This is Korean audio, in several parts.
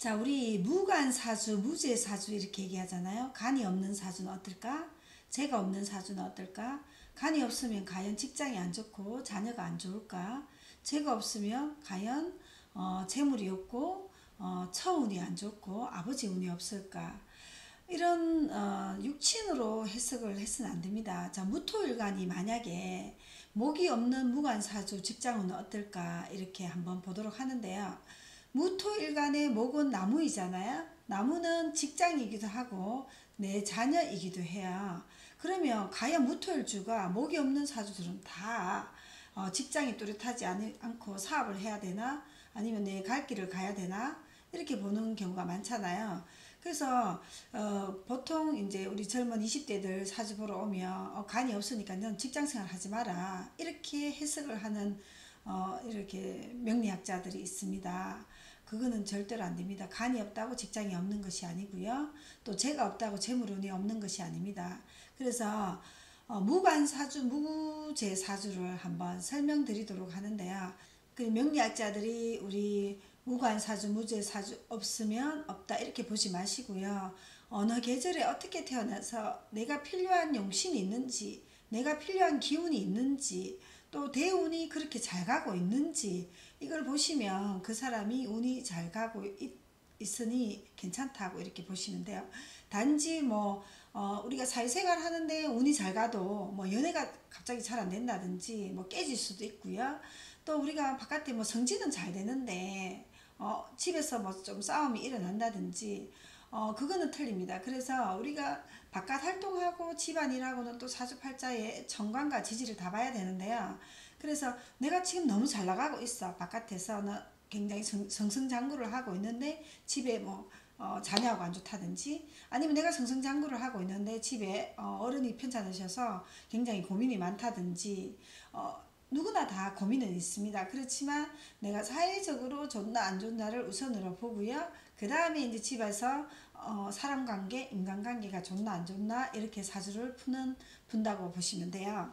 자, 우리 무간사주, 무죄사주 이렇게 얘기하잖아요. 간이 없는 사주는 어떨까? 재가 없는 사주는 어떨까? 간이 없으면 과연 직장이 안 좋고 자녀가 안 좋을까? 재가 없으면 과연 재물이 없고 처운이 안 좋고 아버지 운이 없을까? 이런 육친으로 해석을 해서는 안 됩니다. 자, 무토일간이 만약에 목이 없는 무간사주 직장운은 어떨까? 이렇게 한번 보도록 하는데요. 무토일간의 목은 나무이잖아요. 나무는 직장이기도 하고 내 자녀이기도 해요. 그러면 과연 무토일주가 목이 없는 사주들은 다 직장이 뚜렷하지 않고 사업을 해야 되나? 아니면 내 갈 길을 가야 되나? 이렇게 보는 경우가 많잖아요. 그래서 보통 이제 우리 젊은 20대들 사주 보러 오면 간이 없으니까 넌 직장생활 하지 마라 이렇게 해석을 하는 이렇게 명리학자들이 있습니다. 그거는 절대로 안 됩니다. 간이 없다고 직장이 없는 것이 아니고요. 또 재가 없다고 재물운이 없는 것이 아닙니다. 그래서 무관사주, 무재사주를 한번 설명드리도록 하는데요. 그 명리학자들이 우리 무관사주, 무재사주 없으면 없다 이렇게 보지 마시고요. 어느 계절에 어떻게 태어나서 내가 필요한 용신이 있는지, 내가 필요한 기운이 있는지, 또 대운이 그렇게 잘 가고 있는지 이걸 보시면 그 사람이 운이 잘 가고 있으니 괜찮다고 이렇게 보시면 돼요. 단지 우리가 사회생활 하는데 운이 잘 가도 연애가 갑자기 잘 안 된다든지 깨질 수도 있고요. 또 우리가 바깥에 성질은 잘 되는데 집에서 좀 싸움이 일어난다든지 그거는 틀립니다. 그래서 우리가 바깥 활동하고 집안일하고는 또 사주팔자의 정관과 지지를 다 봐야 되는데요. 그래서 내가 지금 너무 잘 나가고 있어. 바깥에서는 굉장히 승승장구를 하고 있는데 집에 자녀하고 안 좋다든지 아니면 내가 승승장구를 하고 있는데 집에 어른이 편찮으셔서 굉장히 고민이 많다든지 누구나 다 고민은 있습니다. 그렇지만 내가 사회적으로 좋나 안 좋나를 우선으로 보고요. 그 다음에 이제 집에서 사람관계, 인간관계가 좋나 안 좋나 이렇게 사주를 푼다고 보시면 돼요.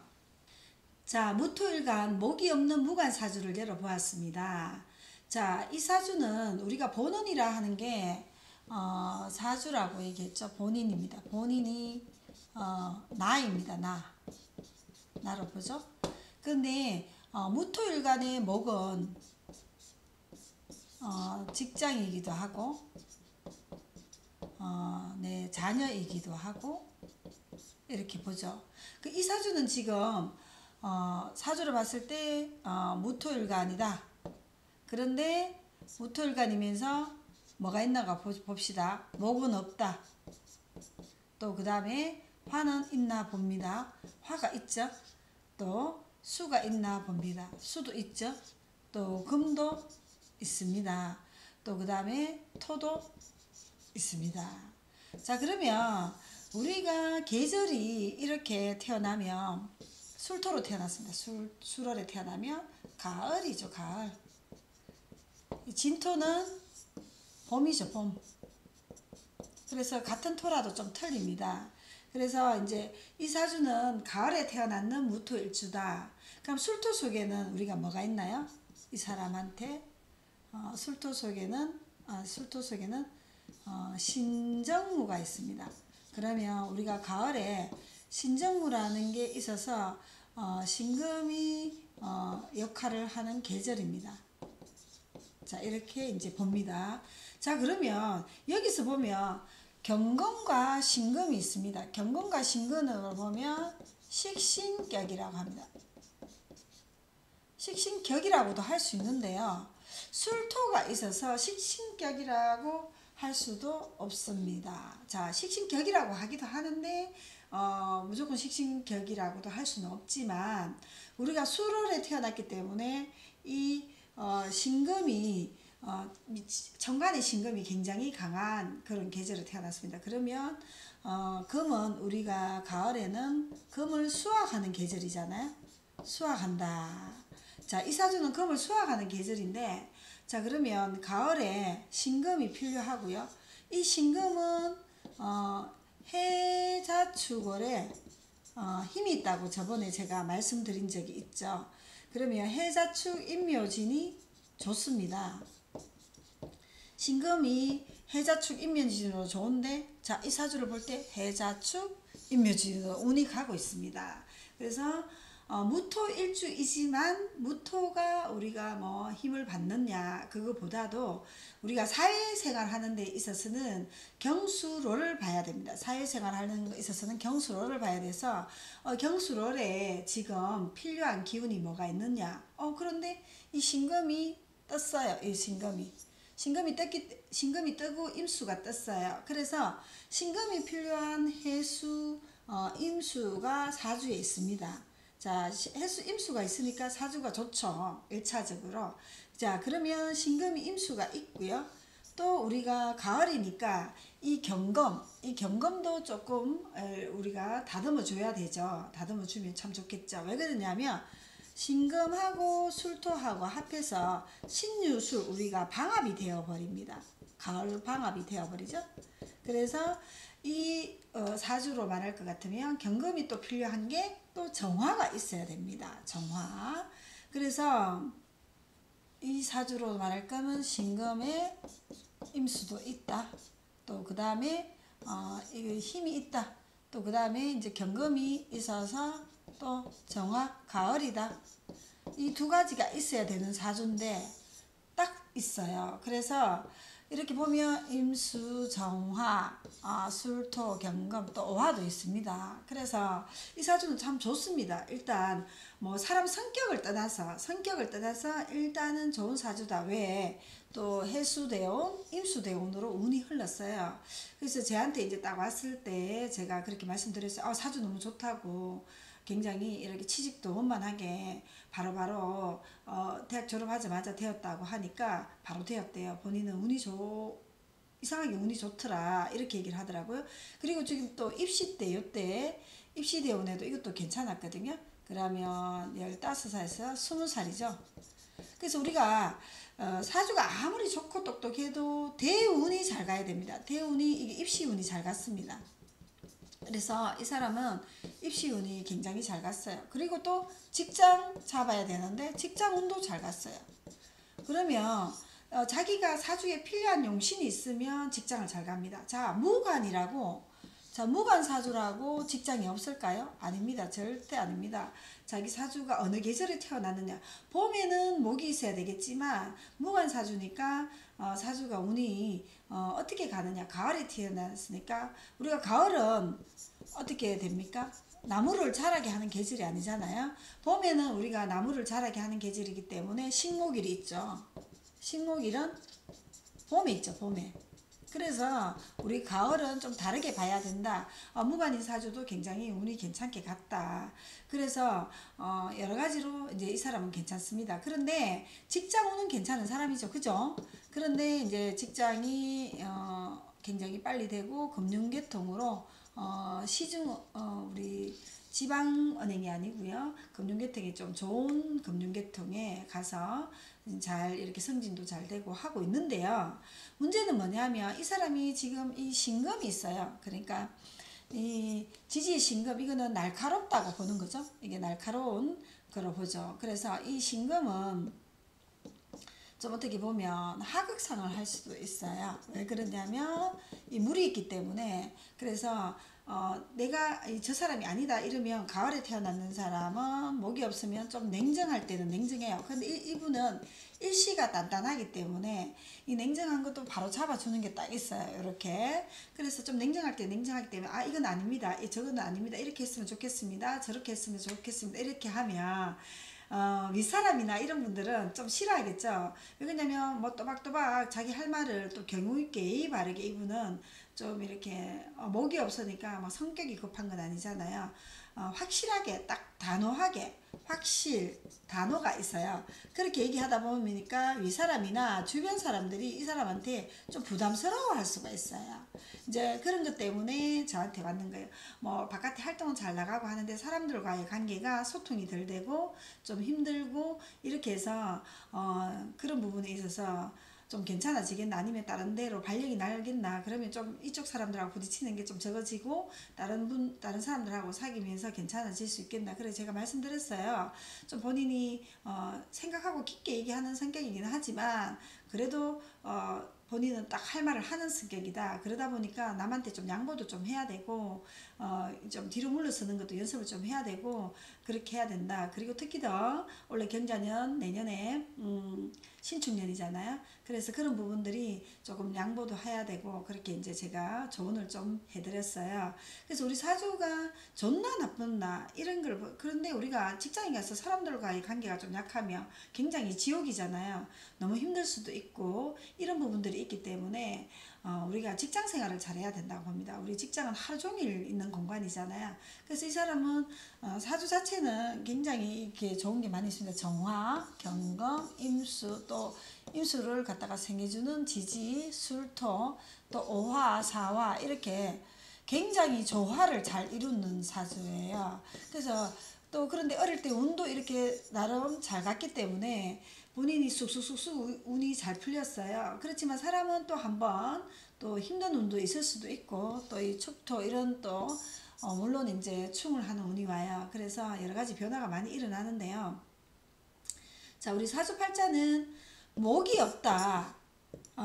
자, 무토일간 목이 없는 무간사주를 열어보았습니다. 자, 이 사주는 우리가 본원이라 하는 게 사주라고 얘기했죠. 본인입니다. 본인이 나입니다. 나로 보죠. 근데 무토일간의 목은 직장이기도 하고 내 자녀이기도 하고 이렇게 보죠. 이 사주는 지금 사주를 봤을 때 무토일간이다. 그런데 무토일간이면서 뭐가 있나가 봅시다. 목은 없다. 또 그 다음에 화는 있나 봅니다. 화가 있죠. 또 수가 있나 봅니다. 수도 있죠. 또 금도 있습니다. 또 그 다음에 토도 있습니다. 자, 그러면 우리가 계절이 이렇게 태어나면 술토로 태어났습니다. 술월에 태어나면 가을이죠. 가을. 진토는 봄이죠. 봄. 그래서 같은 토라도 좀 틀립니다. 그래서 이제 이 사주는 가을에 태어났는 무토일주다. 그럼 술토 속에는 우리가 뭐가 있나요? 이 사람한테 술토 속에는 신정무가 있습니다. 그러면 우리가 가을에 신정무라는 게 있어서 신금이 역할을 하는 계절입니다. 자, 이렇게 이제 봅니다. 자, 그러면 여기서 보면 경금과 신금이 있습니다. 경금과 신금을 보면 식신격이라고 합니다. 식신격이라고도 할 수 있는데요. 술토가 있어서 식신격이라고 할 수도 없습니다. 자, 식신격이라고 하기도 하는데 무조건 식신격이라고도 할 수는 없지만 우리가 술월에 태어났기 때문에 이 신금이 정관의 신금이 굉장히 강한 그런 계절에 태어났습니다. 그러면 금은 우리가 가을에는 금을 수확하는 계절이잖아요. 수확한다. 자, 이 사주는 금을 수확하는 계절인데 자, 그러면 가을에 신금이 필요하고요. 이 신금은 해자축월에 힘이 있다고 저번에 제가 말씀드린 적이 있죠. 그러면 해자축 인묘진이 좋습니다. 신금이 해자축 인묘지진으로 좋은데, 자, 이 사주를 볼 때 해자축 인묘지진으로 운이 가고 있습니다. 그래서 무토 일주이지만 무토가 우리가 뭐 힘을 받느냐 그거보다도 우리가 사회생활 하는 데 있어서는 경수로를 봐야 됩니다. 사회생활 하는 데 있어서는 경수로를 봐야 돼서 경수로에 지금 필요한 기운이 뭐가 있느냐. 그런데 이 신금이 떴어요. 이 신금이 뜨고 임수가 떴어요. 그래서 신금이 필요한 해수 임수가 사주에 있습니다. 자, 해수 임수가 있으니까 사주가 좋죠. 1차적으로. 자, 그러면 신금이 임수가 있고요. 또 우리가 가을이니까 이 경금도 조금 우리가 다듬어 줘야 되죠. 다듬어 주면 참 좋겠죠. 왜 그러냐면 신금하고 술토하고 합해서 신유술 우리가 방합이 되어 버립니다. 가을 방합이 되어 버리죠. 그래서 이 사주로 말할 것 같으면 경금이 또 필요한 게 또 정화가 있어야 됩니다. 정화. 그래서 이 사주로 말할 거면 신금의 임수도 있다. 또 그 다음에 힘이 있다. 또 그 다음에 이제 경금이 있어서 또 정화 가을이다. 이 두 가지가 있어야 되는 사주인데 딱 있어요. 그래서 이렇게 보면 임수, 정화, 술토, 경금, 또 오화도 있습니다. 그래서 이 사주는 참 좋습니다. 일단 뭐 사람 성격을 떠나서 일단은 좋은 사주다. 왜? 또 해수대운, 임수대운으로 운이 흘렀어요. 그래서 저한테 이제 딱 왔을 때 제가 그렇게 말씀드렸어요. 사주 너무 좋다고. 굉장히 이렇게 취직도 원만하게 바로바로 대학 졸업하자마자 되었다고 하니까 바로 되었대요. 본인은 이상하게 운이 좋더라 이렇게 얘기를 하더라고요. 그리고 지금 또 입시 때 요때 입시대원에도 이것도 괜찮았거든요. 그러면 15살에서 20살이죠. 그래서 우리가 사주가 아무리 좋고 똑똑해도 대운이 잘 가야 됩니다. 대운이 이게 입시운이 잘 갔습니다. 그래서 이 사람은 입시운이 굉장히 잘 갔어요. 그리고 또 직장 잡아야 되는데 직장운도 잘 갔어요. 그러면 자기가 사주에 필요한 용신이 있으면 직장을 잘 갑니다. 자, 무관 사주라고 직장이 없을까요? 아닙니다. 절대 아닙니다. 자기 사주가 어느 계절에 태어났느냐. 봄에는 목이 있어야 되겠지만 무관 사주니까 사주가 운이 어떻게 가느냐. 가을에 태어났으니까 우리가 가을은 어떻게 됩니까? 나무를 자라게 하는 계절이 아니잖아요. 봄에는 우리가 나무를 자라게 하는 계절이기 때문에 식목일이 있죠. 식목일은 봄에 있죠. 봄에. 그래서 우리 가을은 좀 다르게 봐야 된다. 무관인 사주도 굉장히 운이 괜찮게 갔다. 그래서 여러 가지로 이제 이 사람은 괜찮습니다. 그런데 직장 운은 괜찮은 사람이죠. 그죠? 그런데 이제 직장이 굉장히 빨리 되고 금융계통으로 시중 우리 지방은행이 아니고요. 금융계통이 좀 좋은 금융계통에 가서 잘 이렇게 승진도 잘 되고 하고 있는데요. 문제는 뭐냐면 이 사람이 지금 이 신금이 있어요. 그러니까 이 지지의 신금 이거는 날카롭다고 보는 거죠. 이게 날카로운 거로 보죠. 그래서 이 신금은 좀 어떻게 보면 하극상을 할 수도 있어요. 왜 그러냐면 이 물이 있기 때문에. 그래서 내가 저 사람이 아니다 이러면 가을에 태어났는 사람은 목이 없으면 좀 냉정할 때는 냉정해요. 근데 이분은 일시가 단단하기 때문에 이 냉정한 것도 바로 잡아주는 게 딱 있어요. 이렇게. 그래서 좀 냉정할 때 냉정하기 때문에 이건 아닙니다. 저건 아닙니다. 이렇게 했으면 좋겠습니다. 저렇게 했으면 좋겠습니다. 이렇게 하면 윗사람이나 이런 분들은 좀 싫어하겠죠. 왜냐면 뭐 또박또박 자기 할 말을 또 경우 있게 예의 바르게 이분은 좀 이렇게 목이 없으니까 뭐 성격이 급한 건 아니잖아요. 확실하게 딱 단호하게 단호가 있어요. 그렇게 얘기하다 보니까 윗사람이나 주변 사람들이 이 사람한테 좀 부담스러워 할 수가 있어요. 이제 그런 것 때문에 저한테 왔는 거예요. 뭐 바깥에 활동은 잘 나가고 하는데 사람들과의 관계가 소통이 덜 되고 좀 힘들고 이렇게 해서 그런 부분에 있어서 좀 괜찮아지겠나 아니면 다른 데로 발령이 나겠나 그러면 좀 이쪽 사람들하고 부딪히는 게 좀 적어지고 다른 사람들하고 사귀면서 괜찮아질 수 있겠나. 그래서 제가 말씀드렸어요. 좀 본인이 생각하고 깊게 얘기하는 성격이긴 하지만 그래도 본인은 딱 할 말을 하는 성격이다. 그러다 보니까 남한테 좀 양보도 좀 해야 되고 좀 뒤로 물러서는 것도 연습을 좀 해야 되고 그렇게 해야 된다. 그리고 특히 더 원래 경자년 내년에 신축년이잖아요. 그래서 그런 부분들이 조금 양보도 해야 되고 그렇게 이제 제가 조언을 좀 해드렸어요. 그래서 우리 사주가 좋나 나쁘나 이런 걸 그런데 우리가 직장에 가서 사람들과의 관계가 좀 약하면 굉장히 지옥이잖아요. 너무 힘들 수도 있고 이런 부분들이 있기 때문에 우리가 직장 생활을 잘해야 된다고 봅니다. 우리 직장은 하루 종일 있는 공간이잖아요. 그래서 이 사람은 사주 자체는 굉장히 이렇게 좋은 게 많이 있습니다. 정화, 경금, 임수, 또 임수를 갖다가 생겨주는 지지, 술토, 또 오화, 사화 이렇게 굉장히 조화를 잘 이루는 사주예요. 그래서 또 그런데 어릴 때 운도 이렇게 나름 잘 갔기 때문에 본인이 쑥쑥쑥쑥 운이 잘 풀렸어요. 그렇지만 사람은 또 한번 또 힘든 운도 있을 수도 있고 또 이 축토 이런 또 물론 이제 충을 하는 운이 와요. 그래서 여러 가지 변화가 많이 일어나는데요. 자, 우리 사주팔자는 목이 없다.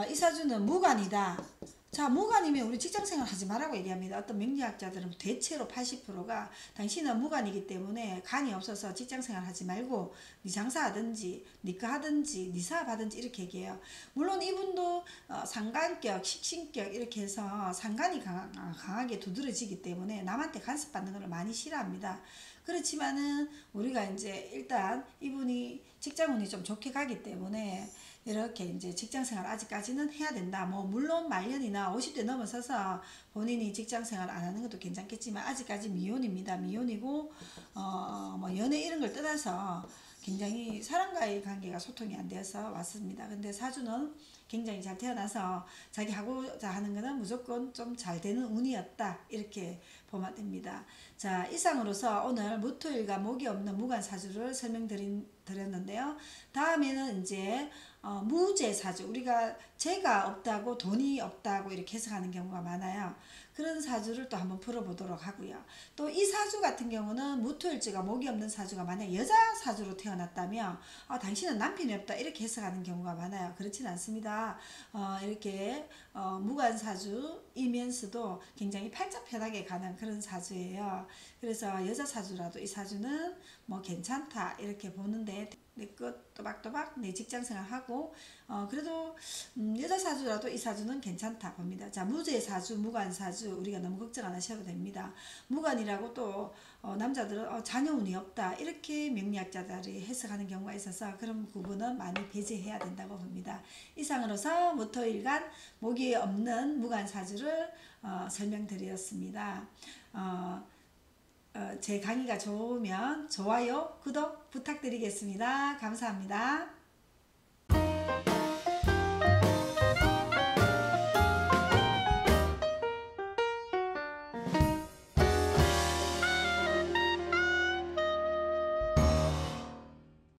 이 사주는 무관이다. 자, 무관이면 우리 직장생활 하지 말라고 얘기합니다. 어떤 명리학자들은 대체로 80%가 당신은 무관이기 때문에 간이 없어서 직장생활 하지 말고 네 장사하든지 니거 하든지 니 사업하든지 이렇게 얘기해요. 물론 이분도 상간격, 식신격 이렇게 해서 상간이 강하게 두드러지기 때문에 남한테 간섭받는 걸 많이 싫어합니다. 그렇지만은 우리가 이제 일단 이분이 직장운이 좀 좋게 가기 때문에 이렇게 이제 직장생활 아직까지는 해야 된다. 뭐 물론 말년이나 50대 넘어서서 본인이 직장생활 안 하는 것도 괜찮겠지만 아직까지 미혼입니다. 미혼이고 뭐 연애 이런 걸 떠나서 굉장히 사람과의 관계가 소통이 안 되어서 왔습니다. 근데 사주는 굉장히 잘 태어나서 자기 하고자 하는 거는 무조건 좀 잘 되는 운이었다. 이렇게 보면 됩니다. 자, 이상으로서 오늘 무토일과 목이 없는 무관사주를 설명드렸는데요. 다음에는 이제 무재사주, 우리가 재가 없다고 돈이 없다고 이렇게 해석하는 경우가 많아요. 그런 사주를 또 한번 풀어보도록 하고요. 또 이 사주 같은 경우는 무토일지가 목이 없는 사주가 만약 여자 사주로 태어났다면 당신은 남편이 없다 이렇게 해석하는 경우가 많아요. 그렇지는 않습니다. 이렇게 무관사주이면서도 굉장히 팔자 편하게 가는 그런 사주예요. 그래서 여자 사주라도 이 사주는 뭐 괜찮다 이렇게 보는데 내 것 또박또박 내 직장생활 하고 그래도 여자 사주라도 이 사주는 괜찮다 봅니다. 자, 무재사주, 무관사주 우리가 너무 걱정 안 하셔도 됩니다. 무관이라고 또 남자들은 자녀운이 없다 이렇게 명리학자들이 해석하는 경우가 있어서 그런 부분은 많이 배제해야 된다고 봅니다. 이상으로서 무토일간 목이 없는 무관사주를 설명드렸습니다. 제 강의가 좋으면 좋아요, 구독 부탁드리겠습니다. 감사합니다.